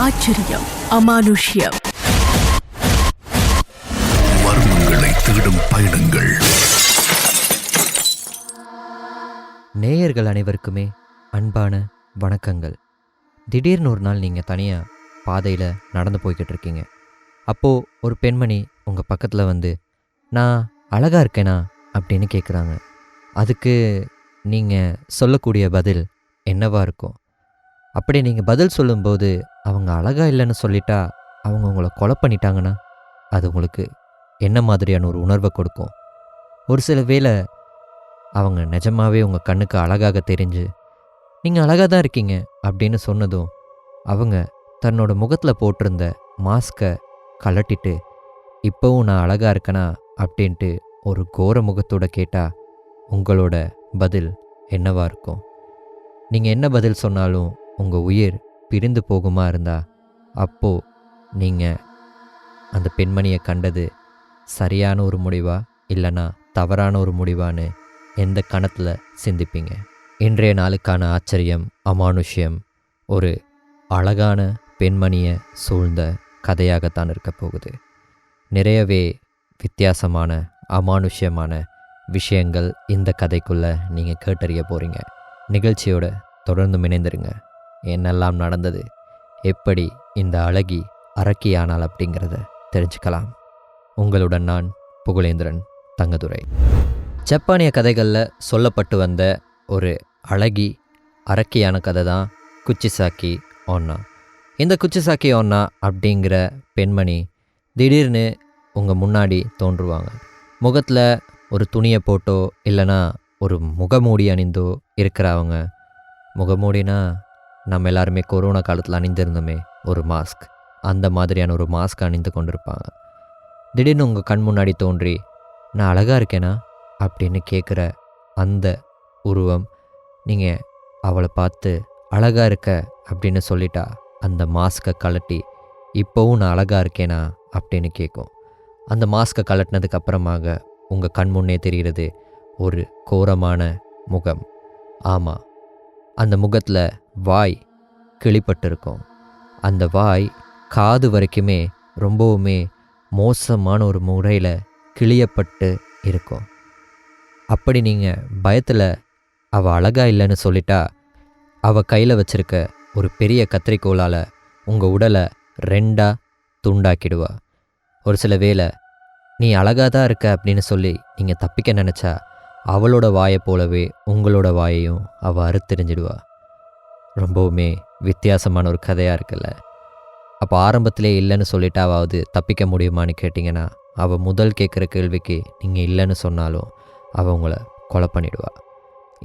ஆச்சரியம், அமானுஷ்யம், மர்மங்களை தேடும் பயணங்கள். நேயர்கள் அனைவருக்குமே அன்பான வணக்கங்கள். திடீர்னு ஒரு நாள் நீங்கள் தனியாக பாதையில் நடந்து போய்கிட்டு இருக்கீங்க. அப்போது ஒரு பெண்மணி உங்கள் பக்கத்தில் வந்து, நான் அழகாக இருக்கேனா அப்படின்னு கேட்குறாங்க. அதுக்கு நீங்கள் சொல்லக்கூடிய பதில் என்னவா இருக்கும்? அப்படி நீங்கள் பதில் சொல்லும்போது அவங்க அழகாக இல்லைன்னு சொல்லிட்டா அவங்க உங்களை கொலை பண்ணிட்டாங்கன்னா அது உங்களுக்கு என்ன மாதிரியான ஒரு உணர்வை கொடுக்கும்? ஒரு சில வேளை அவங்க நிஜமாகவே உங்கள் கண்ணுக்கு அழகாக தெரிஞ்சு நீங்கள் அழகாக தான் இருக்கீங்க அப்படின்னு சொன்னதும் அவங்க தன்னோட முகத்தில் போட்டிருந்த மாஸ்கை கழட்டிட்டு இப்போவும் நான் அழகாக இருக்கேனா அப்படின்ட்டு ஒரு கோர முகத்தோட கேட்டால் உங்களோட பதில் என்னவா இருக்கும்? நீங்கள் என்ன பதில் சொன்னாலும் உங்கள் உயிர் பிரிந்து போகுமா இருந்தால் அப்போது நீங்கள் அந்த பெண்மணியை கண்டது சரியான ஒரு முடிவா இல்லைனா தவறான ஒரு முடிவான்னு எந்த கணத்தில் சிந்திப்பீங்க? இன்றைய நாளுக்கான ஆச்சரியம், அமானுஷ்யம் ஒரு அழகான பெண்மணியை சூழ்ந்த கதையாகத்தான் இருக்க போகுது. நிறையவே வித்தியாசமான அமானுஷ்யமான விஷயங்கள் இந்த கதைக்குள்ளே நீங்கள் கேட்டறிய போகிறீங்க. நிகழ்ச்சியோட தொடர்ந்து இணைந்துருங்க. என்னெல்லாம் நடந்தது, எப்படி இந்த அழகி அரக்கியானாள் அப்படிங்கிறத தெரிஞ்சுக்கலாம். உங்களுடன் நான் புகழேந்திரன் தங்கதுரை. ஜப்பானிய கதைகளில் சொல்லப்பட்டு வந்த ஒரு அழகி அரக்கியான கதை தான் குச்சிசாக்கி ஓன்னா. இந்த குச்சிசாக்கி ஓன்னா அப்படிங்கிற பெண்மணி திடீர்னு உங்கள் முன்னாடி தோன்றுவாங்க. முகத்தில் ஒரு துணியை போட்டோ இல்லைனா ஒரு முகமூடி அணிந்தோ இருக்கிறவங்க. முகமூடினா நம்ம எல்லாருமே கொரோனா காலத்தில் அணிந்திருந்தோமே ஒரு மாஸ்க், அந்த மாதிரியான ஒரு மாஸ்க் அணிந்து கொண்டிருப்பாங்க. திடீர்னு உங்கள் கண் முன்னாடி தோன்றி நான் அழகாக இருக்கேனா அப்படின்னு கேட்குற அந்த உருவம், நீங்கள் அவளை பார்த்து அழகாக இருக்க அப்படின்னு சொல்லிட்டா அந்த மாஸ்கை கழட்டி இப்போவும் நான் அழகாக இருக்கேனா அப்படின்னு கேட்கும். அந்த மாஸ்கை கழட்டினதுக்கு அப்புறமாக உங்கள் கண் முன்னே தெரிகிறது ஒரு கோரமான முகம். ஆமாம், அந்த முகத்தில் வாய் கிழிப்பட்டிருக்கும். அந்த வாய் காது வரைக்குமே ரொம்பவுமே மோசமான ஒரு முறையில் கிழியப்பட்டு இருக்கும். அப்படி நீங்கள் பயத்தில் அவள் அழகாக இல்லைன்னு சொல்லிட்டா அவள் கையில் வச்சுருக்க ஒரு பெரிய கத்திரிக்கோளால் உங்கள் உடலை 2 துண்டாக்கிடுவா. ஒரு சில வேளை நீ அழகாக தான் இருக்க அப்படின்னு சொல்லி நீங்கள் தப்பிக்க நினச்சா அவளோட வாயை போலவே உங்களோட வாயையும் அவள் அறுத்தெறிஞ்சிடுவா. ரொம்பவுமே வித்தியாசமான ஒரு கதையாக இருக்குல்ல? அப்போ ஆரம்பத்திலே இல்லைன்னு சொல்லிட்டு அவாவது தப்பிக்க முடியுமான்னு கேட்டிங்கன்னா அவள் முதல் கேட்குற கேள்விக்கு நீங்கள் இல்லைன்னு சொன்னாலும் அவள் உங்களை கொலை பண்ணிடுவா.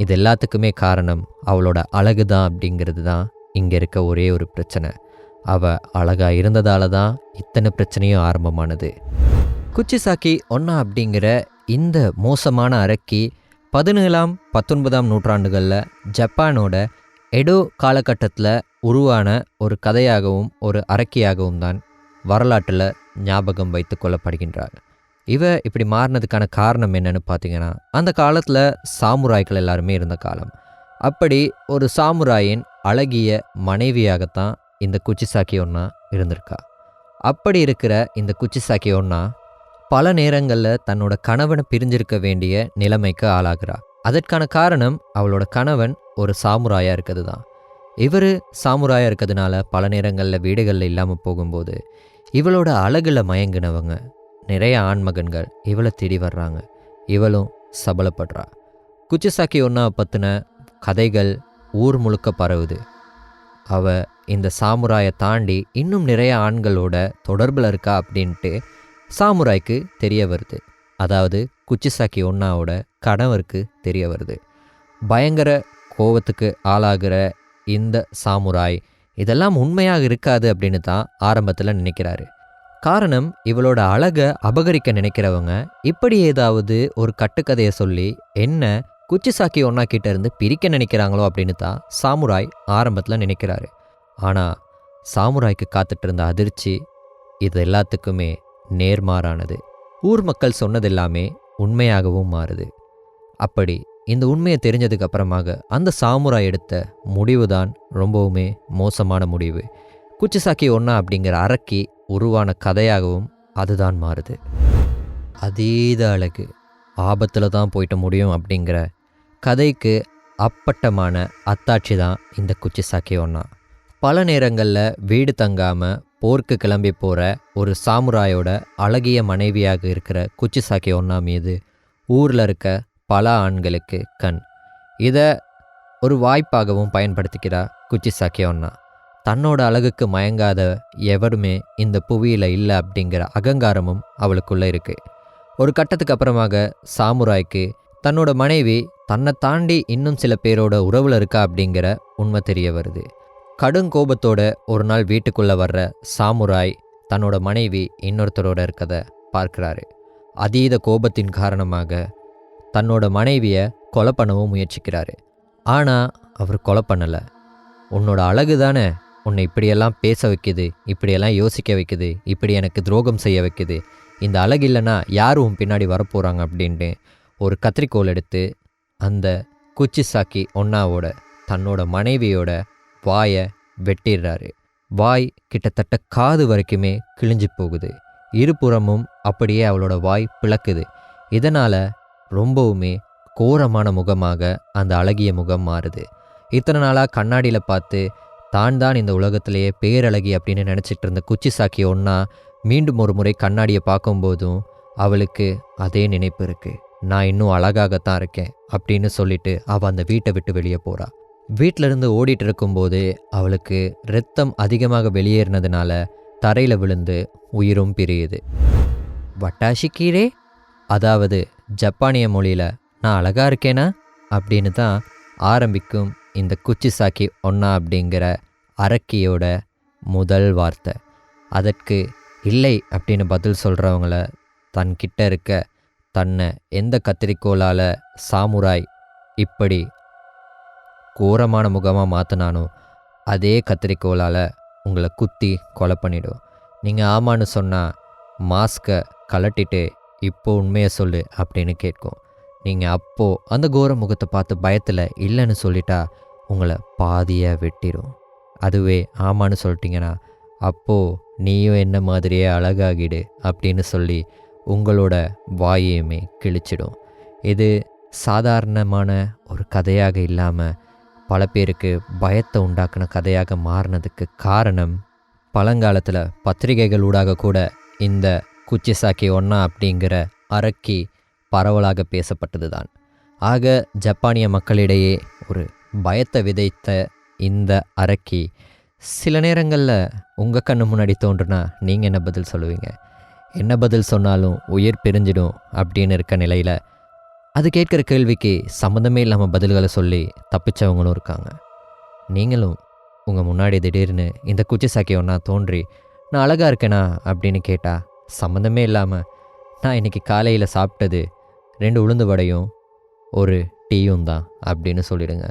இது எல்லாத்துக்குமே காரணம் அவளோட அழகு தான் அப்படிங்கிறது தான் இங்கே இருக்க ஒரே ஒரு பிரச்சனை. அவள் அழகாக இருந்ததால தான் இத்தனை பிரச்சனையும் ஆரம்பமானது. குச்சிசாக்கி ஓன்னா அப்படிங்கிற இந்த மோசமான அரக்கி 17ஆம் 19ஆம் நூற்றாண்டுகளில் ஜப்பானோட எடோ காலகட்டத்தில் உருவான ஒரு கதையாகவும் ஒரு அரக்கியாகவும் தான் வரலாற்றில் ஞாபகம் வைத்து கொள்ளப்படுகின்றார். இவ இப்படி மாறினதுக்கான காரணம் என்னன்னு பார்த்தீங்கன்னா, அந்த காலத்தில் சாமுராய்கள் எல்லாருமே இருந்த காலம். அப்படி ஒரு சாமுராயின் அழகிய மனைவியாகத்தான் இந்த குச்சிசாக்கி ஓன்னா இருந்திருக்கா. அப்படி இருக்கிற இந்த குச்சிசாக்கி ஓன்னா பல நேரங்களில் தன்னோட கணவனை பிரிஞ்சிருக்க வேண்டிய நிலைமைக்கு ஆளாகிறா. அதற்கான காரணம் அவளோட கணவன் ஒரு சாமுராயாக இருக்கிறது தான். இவர் சாமுராயாக இருக்கிறதுனால பல நேரங்களில் வீடுகளில் இல்லாமல் போகும்போது இவளோட அழகில் மயங்கினவங்க நிறைய ஆண்மகன்கள் இவளை தேடி வர்றாங்க. இவளும் சபலப்படுறா. குச்சிசாக்கி ஓன்னா பற்றின கதைகள் ஊர் முழுக்க பரவுது. அவள் இந்த சாமுராயை தாண்டி இன்னும் நிறைய ஆண்களோட தொடர்பில் இருக்கா அப்படின்ட்டு சாமுராய்க்கு தெரிய வருது. அதாவது குச்சிசாக்கி ஓன்னாவோட கணவருக்கு தெரிய வருது. பயங்கர கோபத்துக்கு ஆளாகிற இந்த சாமுராய் இதெல்லாம் உண்மையாக இருக்காது அப்படின்னு தான் ஆரம்பத்தில் நினைக்கிறாரு. காரணம், இவளோட அழகை அபகரிக்க நினைக்கிறவங்க இப்படி ஏதாவது ஒரு கட்டுக்கதையை சொல்லி என்ன குச்சிசாக்கி ஓன்னா கிட்ட இருந்து பிரிக்க நினைக்கிறாங்களோ அப்படின்னு தான் சாமுராய் ஆரம்பத்தில் நினைக்கிறாரு. ஆனால் சாமுராய்க்கு காத்துட்டு இருந்த அதிர்ச்சி இது எல்லாத்துக்குமே நேர்மாறானது. ஊர் மக்கள் சொன்னதெல்லாமே உண்மையாகவும் மாறுது. அப்படி இந்த உண்மையை தெரிஞ்சதுக்கு அப்புறமாக அந்த சாமுராய் எடுத்த முடிவு தான் ரொம்பவுமே மோசமான முடிவு. குச்சிசாக்கி ஒன்னா அப்படிங்கிற அரக்கி உருவான கதையாகவும் அதுதான் மாறுது. அதீத அழகு ஆபத்தில் தான் போயிட்டு முடியும் அப்படிங்கிற கதைக்கு அப்பட்டமான அத்தாட்சி தான் இந்த குச்சிசாக்கி ஒன்னா. பல நேரங்களில் வீடு தங்காமல் போருக்கு கிளம்பி போகிற ஒரு சாமுராயோட அழகிய மனைவியாக இருக்கிற குச்சிசாக்கி ஒன்னா மீது ஊரில் இருக்க பல ஆண்களுக்கு கண். இதை ஒரு வாய்ப்பாகவும் பயன்படுத்திக்கிறா குச்சிசாக்கி ஒன்னா. தன்னோட அழகுக்கு மயங்காத எவருமே இந்த புவியில் இல்லை அப்படிங்கிற அகங்காரமும் அவளுக்குள்ளே இருக்குது. ஒரு கட்டத்துக்கு அப்புறமாக சாமுராய்க்கு தன்னோட மனைவி தன்னை தாண்டி இன்னும் சில பேரோட உறவில் இருக்கா அப்படிங்கிற உண்மை தெரிய வருது. கடுங்கோபத்தோட ஒரு நாள் வீட்டுக்குள்ளே வர்ற சாமுராய் தன்னோட மனைவி இன்னொருத்தரோட இருக்கதை பார்க்குறாரு. அதீத கோபத்தின் காரணமாக தன்னோட மனைவியை கொலை பண்ணவும் முயற்சிக்கிறாரு. ஆனால் அவர் கொலை பண்ணலை. உன்னோட அழகு தானே உன்னை இப்படியெல்லாம் பேச வைக்குது, இப்படியெல்லாம் யோசிக்க வைக்குது, இப்படி எனக்கு துரோகம் செய்ய வைக்குது. இந்த அழகு இல்லைன்னா யாரும் உன் பின்னாடி வரப்போகிறாங்க அப்படின்ட்டு ஒரு கத்திரிக்கோல் எடுத்து அந்த குச்சிசாக்கி ஒன்னாவோட தன்னோட மனைவியோட வாயை வெட்டிடுறாரு. வாய் கிட்டத்தட்ட காது வரைக்குமே கிழிஞ்சு போகுது. இருபுறமும் அப்படியே அவளோட வாய் பிளக்குது. இதனால் ரொம்பவுமே கோரமான முகமாக அந்த அழகிய முகம் மாறுது. இத்தனை நாளாக கண்ணாடியில் பார்த்து தான் இந்த உலகத்திலேயே பேரழகி அப்படின்னு நினச்சிட்டு இருந்த குச்சிசாக்கி ஒன்னா மீண்டும் ஒரு முறை கண்ணாடியை பார்க்கும்போதும் அவளுக்கு அதே நினைப்பு இருக்குது. நான் இன்னும் அழகாகத்தான் இருக்கேன் அப்படின்னு சொல்லிட்டு அவள் அந்த வீட்டை விட்டு வெளியே போகிறா. வீட்டிலேருந்து ஓடிட்டு இருக்கும்போது அவளுக்கு இரத்தம் அதிகமாக வெளியேறினதுனால தரையில் விழுந்து உயிரும் பிரியுது. வட்டாஷி கீரே, அதாவது ஜப்பானிய மொழியில் நான் அழகாக இருக்கேனா அப்படின்னு தான் ஆரம்பிக்கும் இந்த குச்சிசாக்கி ஒன்னா அப்படிங்கிற அரக்கியோட முதல் வார்த்தை. அதற்கு இல்லை அப்படின்னு பதில் சொல்கிறவங்கள தன்கிட்ட இருக்க தன்னை எந்த கத்திரிக்கோளால் சாமுராய் இப்படி கோரமான முகமாக மாற்றினானோ அதே கத்திரிக்கோளால் உங்களை குத்தி கொலை பண்ணிடும். நீங்கள் ஆமான்னு சொன்னால் மாஸ்கை கலட்டிட்டு இப்போ உண்மையை சொல்லு அப்படின்னு கேட்கும். நீங்கள் அப்போது அந்த கோர முகத்தை பார்த்து பயத்தில் இல்லைன்னு சொல்லிட்டா உங்களை பாதியாக வெட்டிடும். அதுவே ஆமான்னு சொல்லிட்டீங்கன்னா அப்போது நீயும் என்ன மாதிரியே அழகாகிடு அப்படின்னு சொல்லி உங்களோட வாயையுமே கிழிச்சிடும். இது சாதாரணமான ஒரு கதையாக இல்லாமல் பல பேருக்கு பயத்தை உண்டாக்குன கதையாக மாறினதுக்கு காரணம் பழங்காலத்தில் பத்திரிகைகள் ஊடாக கூட இந்த குச்சிசாக்கி ஒன்னா அப்படிங்கிற அரக்கி பரவலாக பேசப்பட்டது தான். ஆக ஜப்பானிய மக்களிடையே ஒரு பயத்தை விதைத்த இந்த அரக்கி சில நேரங்களில் உங்கள் கண்ணு முன்னாடி தோன்றுனா நீங்கள் என்ன பதில் சொல்லுவீங்க? என்ன பதில் சொன்னாலும் உயிர் பிரிஞ்சிடும் அப்படின்னு இருக்க நிலையில் அது கேட்குற கேள்விக்கு சம்மந்தமே இல்லாமல் பதில்களை சொல்லி தப்பிச்சவங்களும் இருக்காங்க. நீங்களும் உங்கள் முன்னாடி திடீர்னு இந்த குச்சிசாக்கி ஒன்றா தோன்றி நான் அழகாக இருக்கேனா அப்படின்னு கேட்டால் சம்மந்தமே இல்லாமல் நான் இன்றைக்கி காலையில் சாப்பிட்டது 2 உளுந்து வடையும் ஒரு டீயும் தான் அப்படின்னு சொல்லிடுங்க.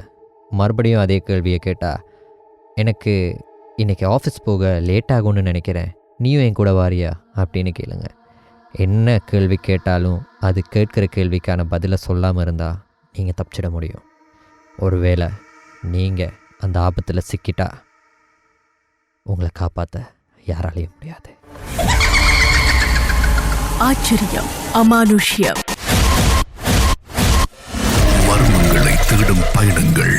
மறுபடியும் அதே கேள்வியை கேட்டால் எனக்கு இன்றைக்கி ஆஃபீஸ் போக லேட் ஆகும்னு நினைக்கிறேன், நீயும் என் கூட வாரியா அப்படின்னு கேளுங்க. என்ன கேள்வி கேட்டாலும் அது கேட்குற கேள்விக்கான பதிலை சொல்லாமல் இருந்தால் நீங்கள் தப்பிச்சிட முடியும். ஒருவேளை நீங்கள் அந்த ஆபத்தில் சிக்கிட்டா உங்களை காப்பாற்ற யாராலையும் முடியாது. ஆச்சரியம், அமானுஷ்யம், மர்மங்களை தேடும் பயணங்கள்.